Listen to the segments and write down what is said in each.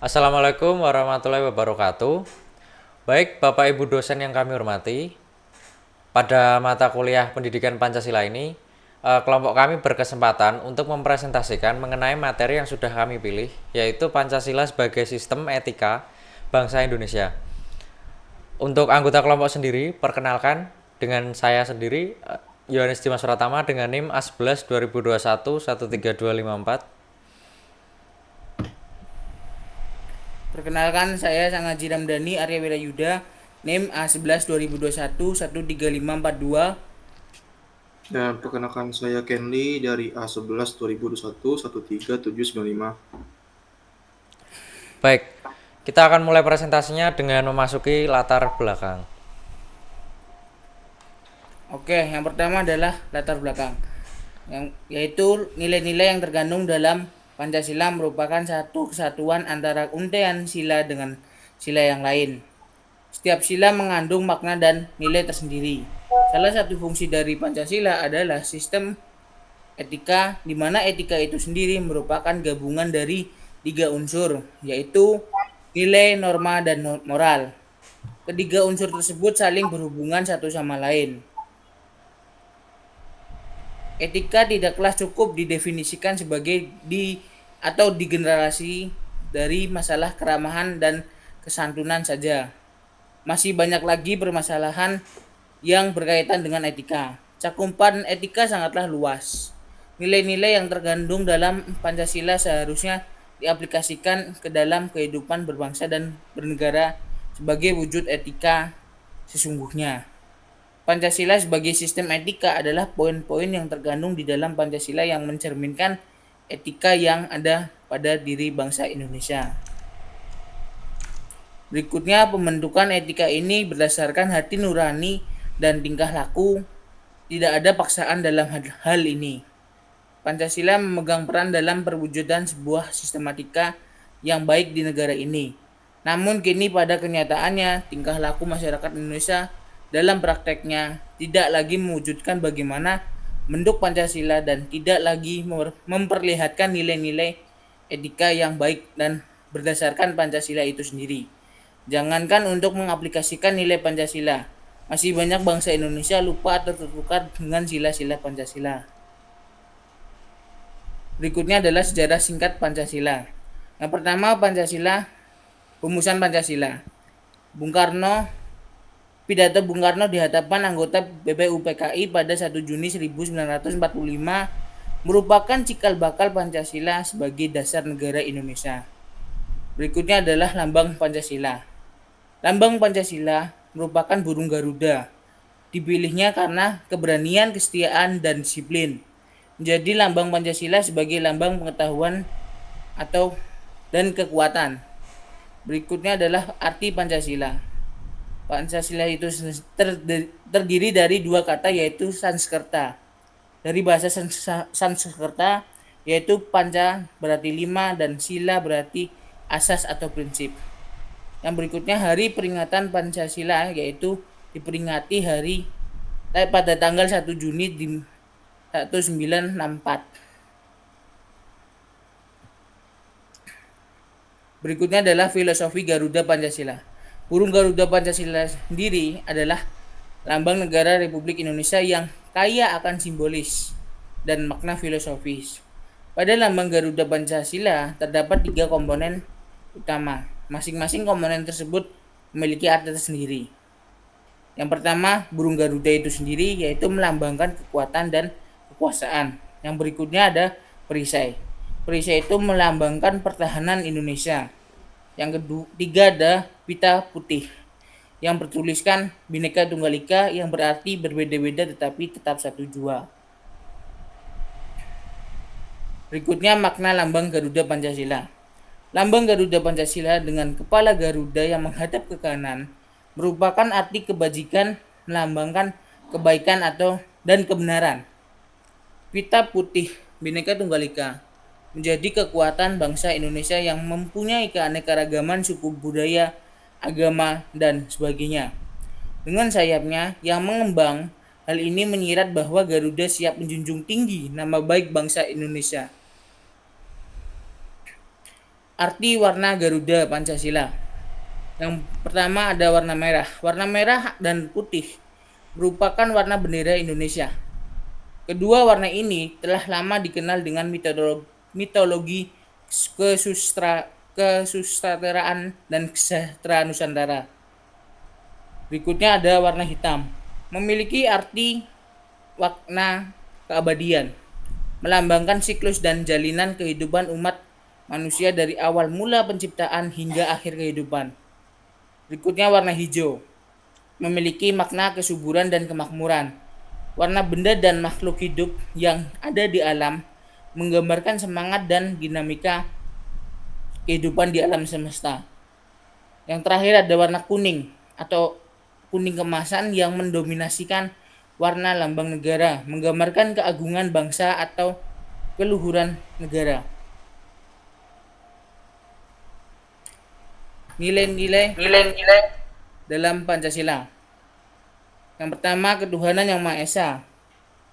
Assalamualaikum warahmatullahi wabarakatuh. Baik, Bapak Ibu dosen yang kami hormati, pada mata kuliah Pendidikan Pancasila ini, kelompok kami berkesempatan untuk mempresentasikan mengenai materi yang sudah kami pilih, yaitu Pancasila sebagai sistem etika bangsa Indonesia. Untuk anggota kelompok sendiri, perkenalkan dengan saya sendiri, Yohanes Dimas Pratama dengan NIM A11 2021 13254. Perkenalkan, saya Sangaji Ramdhani Arya Wirayuda, NIM A11 2021 13542. Dan perkenalkan saya Kenly dari A11 2021 13795. Baik, kita akan mulai presentasinya dengan memasuki latar belakang. Oke, yang pertama adalah latar belakang, yaitu nilai-nilai yang terkandung dalam Pancasila merupakan satu kesatuan antara untaian sila dengan sila yang lain. Setiap sila mengandung makna dan nilai tersendiri. Salah satu fungsi dari Pancasila adalah sistem etika, di mana etika itu sendiri merupakan gabungan dari 3 unsur, yaitu nilai, norma, dan moral. Ketiga unsur tersebut saling berhubungan satu sama lain. Etika tidaklah cukup didefinisikan sebagai digenerasi dari masalah keramahan dan kesantunan saja. Masih banyak lagi permasalahan yang berkaitan dengan etika. Cakupan etika sangatlah luas. Nilai-nilai yang terkandung dalam Pancasila seharusnya diaplikasikan ke dalam kehidupan berbangsa dan bernegara sebagai wujud etika sesungguhnya. Pancasila sebagai sistem etika adalah poin-poin yang terkandung di dalam Pancasila yang mencerminkan etika yang ada pada diri bangsa Indonesia. Berikutnya, pembentukan etika ini berdasarkan hati nurani dan tingkah laku. Tidak ada paksaan dalam hal ini. Pancasila memegang peran dalam perwujudan sebuah sistematika yang baik di negara ini. Namun kini pada kenyataannya, tingkah laku masyarakat Indonesia dalam prakteknya tidak lagi mewujudkan bagaimana bentuk Pancasila dan tidak lagi memperlihatkan nilai-nilai etika yang baik dan berdasarkan Pancasila itu sendiri. Jangankan untuk mengaplikasikan nilai Pancasila, masih banyak bangsa Indonesia lupa atau tertukar dengan sila-sila Pancasila. Berikutnya adalah sejarah singkat Pancasila. Yang pertama, rumusan Pancasila. Pidato Bung Karno di hadapan anggota BPUPKI pada 1 Juni 1945 merupakan cikal bakal Pancasila sebagai dasar negara Indonesia. Berikutnya adalah lambang Pancasila. Lambang Pancasila merupakan burung Garuda. Dipilihnya karena keberanian, kesetiaan, dan disiplin. Menjadi lambang Pancasila sebagai lambang pengetahuan dan kekuatan. Berikutnya adalah arti Pancasila. Pancasila itu terdiri dari 2 kata, yaitu Sanskerta. Dari bahasa Sanskerta, yaitu Panca berarti 5 dan Sila berarti asas atau prinsip. Yang berikutnya, hari peringatan Pancasila, yaitu diperingati pada tanggal 1 Juni 1964. Berikutnya adalah filosofi Garuda Pancasila. Burung Garuda Pancasila sendiri adalah lambang negara Republik Indonesia yang kaya akan simbolis dan makna filosofis. Pada lambang Garuda Pancasila terdapat 3 komponen utama. Masing-masing komponen tersebut memiliki arti tersendiri. Yang pertama, burung Garuda itu sendiri, yaitu melambangkan kekuatan dan kekuasaan. Yang berikutnya ada perisai. Perisai itu melambangkan pertahanan Indonesia. Yang ketiga ada pita putih yang bertuliskan Bhinneka Tunggal Ika, yang berarti berbeda-beda tetapi tetap satu jua. Berikutnya makna lambang Garuda Pancasila. Lambang Garuda Pancasila dengan kepala Garuda yang menghadap ke kanan merupakan arti kebajikan, melambangkan kebaikan dan kebenaran. Pita putih Bhinneka Tunggal Ika menjadi kekuatan bangsa Indonesia yang mempunyai keanekaragaman suku, budaya, agama, dan sebagainya. Dengan sayapnya yang mengembang, hal ini menyirat bahwa Garuda siap menjunjung tinggi nama baik bangsa Indonesia. Arti warna Garuda Pancasila. Yang pertama ada warna merah. Warna merah dan putih merupakan warna bendera Indonesia. Kedua warna ini telah lama dikenal dengan mitologi kesusastraan dan kesejahteraan Nusantara. Berikutnya ada warna hitam. Memiliki arti warna keabadian, melambangkan siklus dan jalinan kehidupan umat manusia dari awal mula penciptaan hingga akhir kehidupan. Berikutnya warna hijau, memiliki makna kesuburan dan kemakmuran. Warna benda dan makhluk hidup yang ada di alam, menggambarkan semangat dan dinamika kehidupan di alam semesta. Yang terakhir ada warna kuning atau kuning kemasan yang mendominasikan warna lambang negara, menggambarkan keagungan bangsa atau keluhuran negara. Nilai-nilai dalam Pancasila. Yang pertama, ketuhanan yang Maha Esa.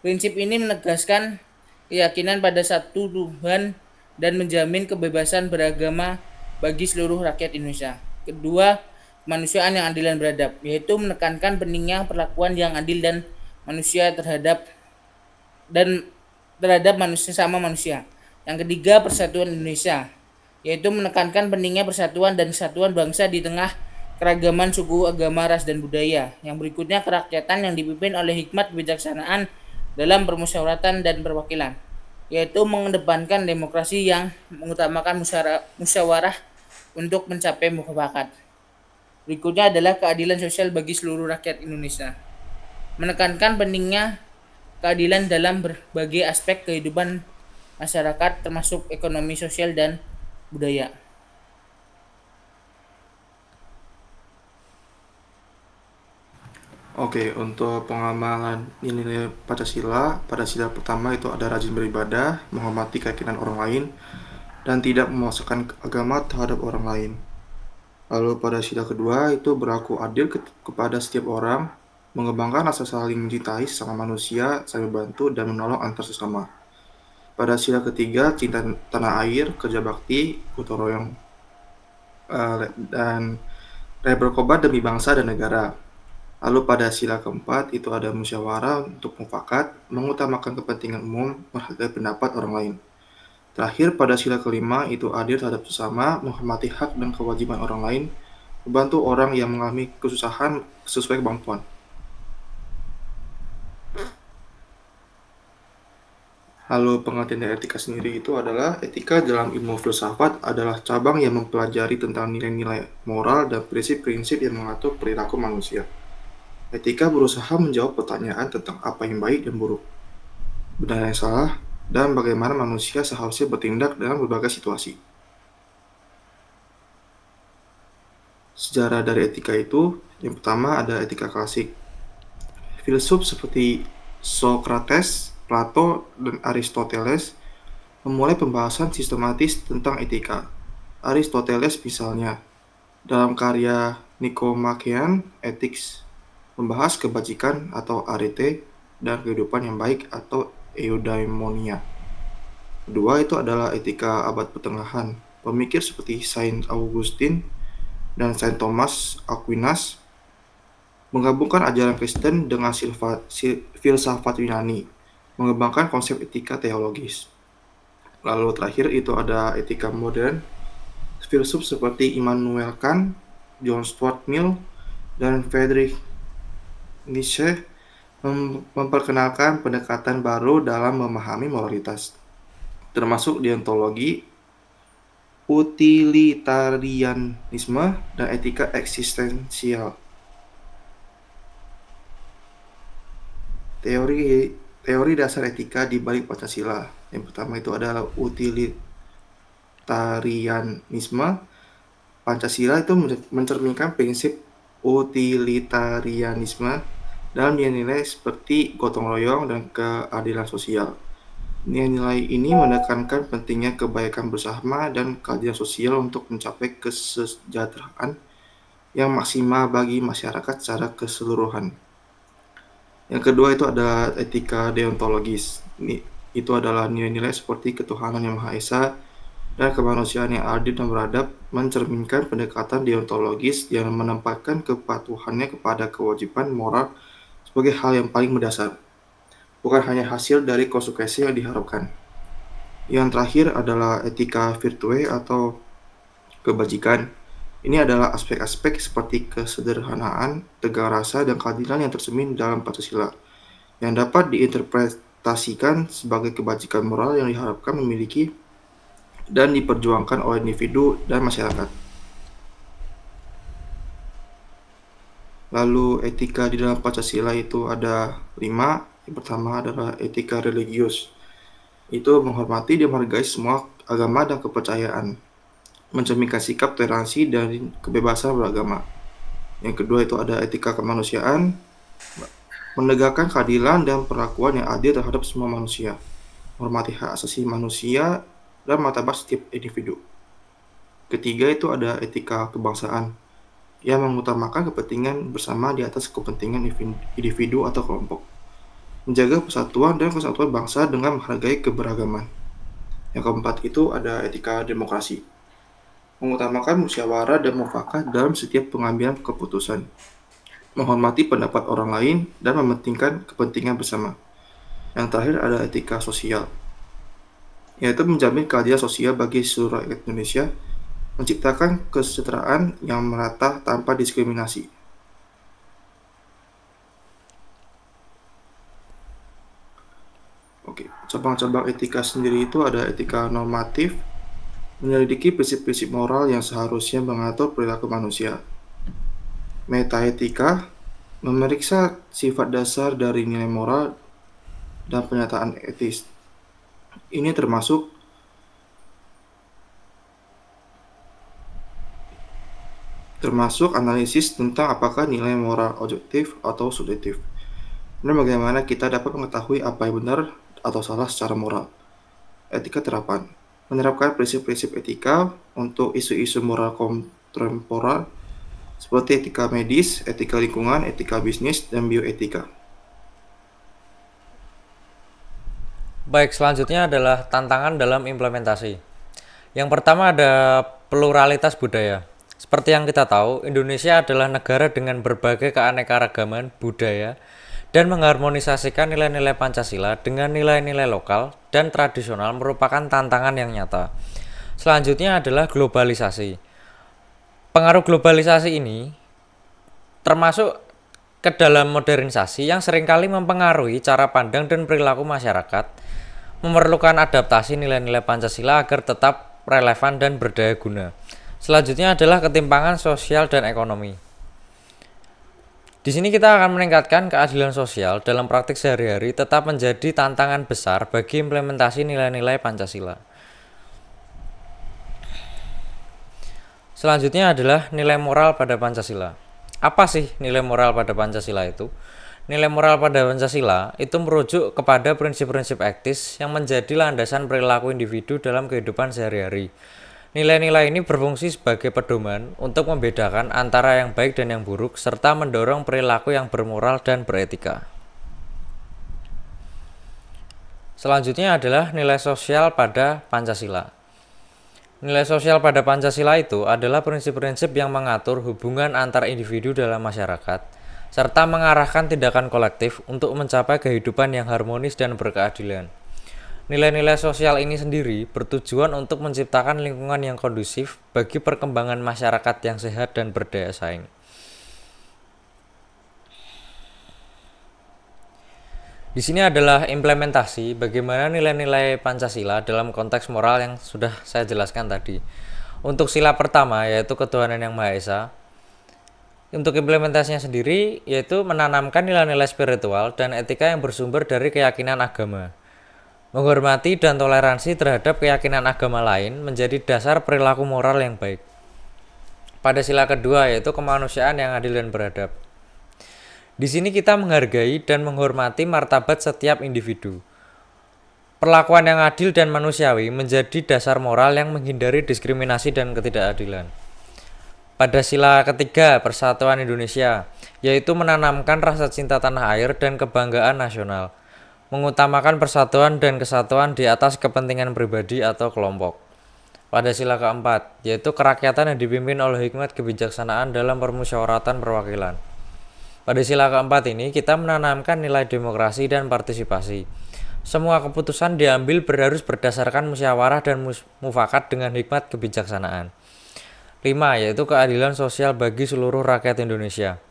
Prinsip ini menegaskan keyakinan pada satu Tuhan dan menjamin kebebasan beragama bagi seluruh rakyat Indonesia. Kedua, kemanusiaan yang adil dan beradab, yaitu menekankan pentingnya perlakuan yang adil dan manusia terhadap manusia sama manusia. Yang ketiga, persatuan Indonesia, yaitu menekankan pentingnya persatuan dan kesatuan bangsa di tengah keragaman suku, agama, ras, dan budaya. Yang berikutnya, kerakyatan yang dipimpin oleh hikmat kebijaksanaan dalam permusyawaratan dan perwakilan, yaitu mengedepankan demokrasi yang mengutamakan musyawarah untuk mencapai mufakat. Berikutnya adalah keadilan sosial bagi seluruh rakyat Indonesia, menekankan pentingnya keadilan dalam berbagai aspek kehidupan masyarakat termasuk ekonomi, sosial, dan budaya. Oke, untuk pengamalan nilai Pancasila, pada sila pertama itu ada rajin beribadah, menghormati keyakinan orang lain, dan tidak memaksakan agama terhadap orang lain. Lalu pada sila kedua itu berlaku adil kepada setiap orang, mengembangkan rasa saling mencintai sesama manusia, saling membantu dan menolong antar sesama. Pada sila ketiga, cinta tanah air, kerja bakti, gotong royong, dan berkorban demi bangsa dan negara. Lalu pada sila keempat itu ada musyawarah untuk mufakat, mengutamakan kepentingan umum, menghargai pendapat orang lain. Terakhir pada sila kelima itu adil terhadap sesama, menghormati hak dan kewajiban orang lain, membantu orang yang mengalami kesusahan sesuai kemampuan. Lalu pengertian dari etika sendiri itu adalah etika dalam ilmu filsafat adalah cabang yang mempelajari tentang nilai-nilai moral dan prinsip-prinsip yang mengatur perilaku manusia. Etika berusaha menjawab pertanyaan tentang apa yang baik dan buruk, benar yang salah, dan bagaimana manusia seharusnya bertindak dalam berbagai situasi. Sejarah dari etika itu, yang pertama ada etika klasik. Filsuf seperti Socrates, Plato, dan Aristoteles memulai pembahasan sistematis tentang etika. Aristoteles misalnya, dalam karya Nicomachean Ethics, membahas kebajikan atau arete dan kehidupan yang baik atau eudaimonia. Kedua itu adalah etika abad pertengahan. Pemikir seperti Saint Augustine dan Saint Thomas Aquinas menggabungkan ajaran Kristen dengan filsafat Yunani, mengembangkan konsep etika teologis. Lalu terakhir itu ada etika modern. Filsuf seperti Immanuel Kant, John Stuart Mill, dan Friedrich Nietzsche memperkenalkan pendekatan baru dalam memahami moralitas, termasuk deontologi, utilitarianisme, dan etika eksistensial. Teori dasar etika di balik Pancasila. Yang pertama itu adalah utilitarianisme. Pancasila itu mencerminkan prinsip utilitarianisme dalam nilai-nilai seperti gotong royong dan keadilan sosial. Nilai-nilai ini menekankan pentingnya kebaikan bersama dan keadilan sosial untuk mencapai kesejahteraan yang maksimal bagi masyarakat secara keseluruhan. Yang kedua itu adalah etika deontologis. Itu adalah nilai-nilai seperti ketuhanan yang Maha Esa, dan kemanusiaan yang adil dan beradab mencerminkan pendekatan deontologis yang menempatkan kepatuhannya kepada kewajiban moral sebagai hal yang paling mendasar, bukan hanya hasil dari konsekuensi yang diharapkan. Yang terakhir adalah etika virtue atau kebajikan. Ini adalah aspek-aspek seperti kesederhanaan, tegar rasa, dan keadilan yang tercermin dalam Pancasila, yang dapat diinterpretasikan sebagai kebajikan moral yang diharapkan memiliki dan diperjuangkan oleh individu dan masyarakat. Lalu etika di dalam Pancasila itu ada 5. Yang pertama adalah etika religius. Itu menghormati dan menghargai semua agama dan kepercayaan, mencerminkan sikap toleransi dan kebebasan beragama. Yang kedua itu ada etika kemanusiaan, menegakkan keadilan dan perlakuan yang adil terhadap semua manusia, menghormati hak asasi manusia dan martabat setiap individu. Ketiga itu ada etika kebangsaan, yang mengutamakan kepentingan bersama di atas kepentingan individu atau kelompok, menjaga persatuan dan kesatuan bangsa dengan menghargai keberagaman. Yang keempat itu ada etika demokrasi, mengutamakan musyawarah dan mufakat dalam setiap pengambilan keputusan, menghormati pendapat orang lain, dan mementingkan kepentingan bersama. Yang terakhir ada etika sosial, yaitu menjamin keadilan sosial bagi seluruh rakyat Indonesia, menciptakan kesejahteraan yang merata tanpa diskriminasi. Oke, cabang-cabang etika sendiri itu ada etika normatif, menyelidiki prinsip-prinsip moral yang seharusnya mengatur perilaku manusia. Metaetika, memeriksa sifat dasar dari nilai moral dan pernyataan etis. Ini termasuk analisis tentang apakah nilai moral objektif atau subjektif, dan bagaimana kita dapat mengetahui apa yang benar atau salah secara moral. Etika terapan, menerapkan prinsip-prinsip etika untuk isu-isu moral kontemporer seperti etika medis, etika lingkungan, etika bisnis, dan bioetika. Baik, selanjutnya adalah tantangan dalam implementasi. Yang pertama ada pluralitas budaya. Seperti yang kita tahu, Indonesia adalah negara dengan berbagai keanekaragaman budaya dan mengharmonisasikan nilai-nilai Pancasila dengan nilai-nilai lokal dan tradisional merupakan tantangan yang nyata. Selanjutnya adalah globalisasi. Pengaruh globalisasi ini termasuk ke dalam modernisasi yang seringkali mempengaruhi cara pandang dan perilaku masyarakat, memerlukan adaptasi nilai-nilai Pancasila agar tetap relevan dan berdaya guna. Selanjutnya adalah ketimpangan sosial dan ekonomi. Di sini kita akan meningkatkan keadilan sosial dalam praktik sehari-hari tetap menjadi tantangan besar bagi implementasi nilai-nilai Pancasila. Selanjutnya adalah nilai moral pada Pancasila. Apa sih nilai moral pada Pancasila itu? Nilai moral pada Pancasila itu merujuk kepada prinsip-prinsip etis yang menjadi landasan perilaku individu dalam kehidupan sehari-hari. Nilai-nilai ini berfungsi sebagai pedoman untuk membedakan antara yang baik dan yang buruk, serta mendorong perilaku yang bermoral dan beretika. Selanjutnya adalah nilai sosial pada Pancasila. Nilai sosial pada Pancasila itu adalah prinsip-prinsip yang mengatur hubungan antar individu dalam masyarakat, serta mengarahkan tindakan kolektif untuk mencapai kehidupan yang harmonis dan berkeadilan. Nilai-nilai sosial ini sendiri bertujuan untuk menciptakan lingkungan yang kondusif bagi perkembangan masyarakat yang sehat dan berdaya saing. Di sini adalah implementasi bagaimana nilai-nilai Pancasila dalam konteks moral yang sudah saya jelaskan tadi. Untuk sila pertama yaitu ketuhanan yang Maha Esa. Untuk implementasinya sendiri yaitu menanamkan nilai-nilai spiritual dan etika yang bersumber dari keyakinan agama. Menghormati dan toleransi terhadap keyakinan agama lain menjadi dasar perilaku moral yang baik. Pada sila kedua yaitu kemanusiaan yang adil dan beradab. Di sini kita menghargai dan menghormati martabat setiap individu. Perlakuan yang adil dan manusiawi menjadi dasar moral yang menghindari diskriminasi dan ketidakadilan. Pada sila ketiga Persatuan Indonesia, yaitu menanamkan rasa cinta tanah air dan kebanggaan nasional, mengutamakan persatuan dan kesatuan di atas kepentingan pribadi atau kelompok. Pada sila keempat, yaitu kerakyatan yang dipimpin oleh hikmat kebijaksanaan dalam permusyawaratan perwakilan. Pada sila keempat ini, kita menanamkan nilai demokrasi dan partisipasi. Semua keputusan diambil harus berdasarkan musyawarah dan mufakat dengan hikmat kebijaksanaan. 5. Yaitu keadilan sosial bagi seluruh rakyat Indonesia.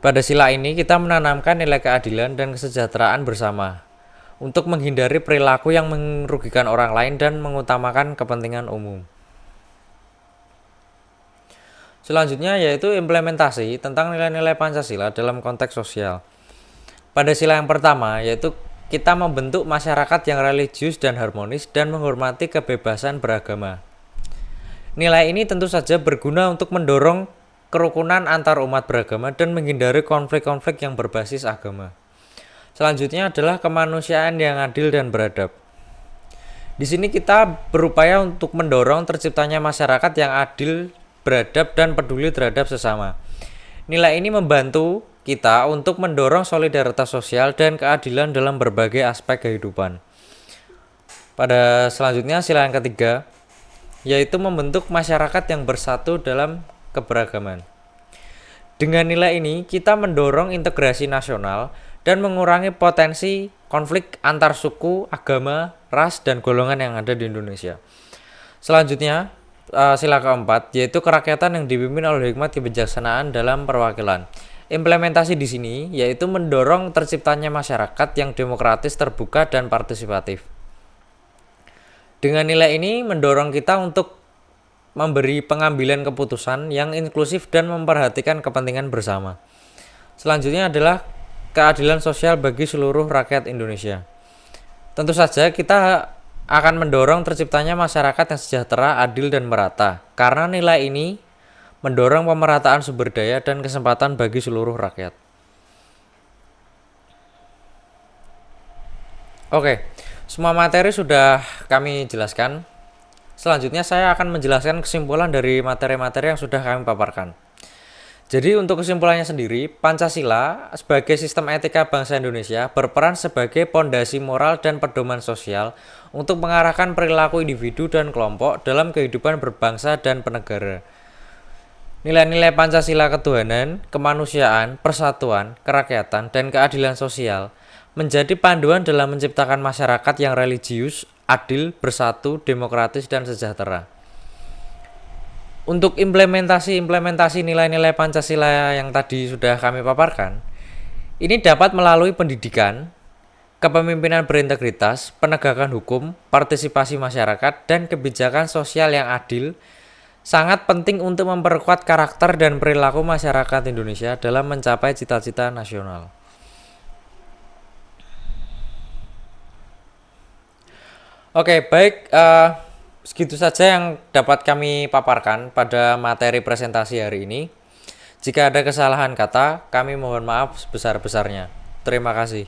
Pada sila ini, kita menanamkan nilai keadilan dan kesejahteraan bersama untuk menghindari perilaku yang merugikan orang lain dan mengutamakan kepentingan umum. Selanjutnya yaitu implementasi tentang nilai-nilai Pancasila dalam konteks sosial. Pada sila yang pertama yaitu kita membentuk masyarakat yang religius dan harmonis dan menghormati kebebasan beragama. Nilai ini tentu saja berguna untuk mendorong kerukunan antar umat beragama dan menghindari konflik-konflik yang berbasis agama. Selanjutnya adalah kemanusiaan yang adil dan beradab. Di sini kita berupaya untuk mendorong terciptanya masyarakat yang adil, beradab, dan peduli terhadap sesama. Nilai ini membantu kita untuk mendorong solidaritas sosial dan keadilan dalam berbagai aspek kehidupan. Pada selanjutnya sila yang ketiga, yaitu membentuk masyarakat yang bersatu dalam keberagaman. Dengan nilai ini, kita mendorong integrasi nasional dan mengurangi potensi konflik antar suku, agama, ras, dan golongan yang ada di Indonesia. Selanjutnya, sila keempat, yaitu kerakyatan yang dipimpin oleh hikmat kebijaksanaan dalam perwakilan. Implementasi di sini yaitu mendorong terciptanya masyarakat yang demokratis, terbuka, dan partisipatif. Dengan nilai ini mendorong kita untuk memberi pengambilan keputusan yang inklusif dan memperhatikan kepentingan bersama. Selanjutnya adalah keadilan sosial bagi seluruh rakyat Indonesia. Tentu saja kita akan mendorong terciptanya masyarakat yang sejahtera, adil, dan merata. Karena nilai ini mendorong pemerataan sumber daya dan kesempatan bagi seluruh rakyat. Oke, semua materi sudah kami jelaskan. Selanjutnya saya akan menjelaskan kesimpulan dari materi-materi yang sudah kami paparkan. Jadi untuk kesimpulannya sendiri, Pancasila sebagai sistem etika bangsa Indonesia berperan sebagai pondasi moral dan pedoman sosial untuk mengarahkan perilaku individu dan kelompok dalam kehidupan berbangsa dan bernegara. Nilai-nilai Pancasila ketuhanan, kemanusiaan, persatuan, kerakyatan, dan keadilan sosial menjadi panduan dalam menciptakan masyarakat yang religius, adil, bersatu, demokratis, dan sejahtera. Untuk implementasi nilai-nilai Pancasila yang tadi sudah kami paparkan, ini dapat melalui pendidikan, kepemimpinan berintegritas, penegakan hukum, partisipasi masyarakat, dan kebijakan sosial yang adil, sangat penting untuk memperkuat karakter dan perilaku masyarakat Indonesia dalam mencapai cita-cita nasional. Oke, baik. Segitu saja yang dapat kami paparkan pada materi presentasi hari ini. Jika ada kesalahan kata, kami mohon maaf sebesar-besarnya. Terima kasih.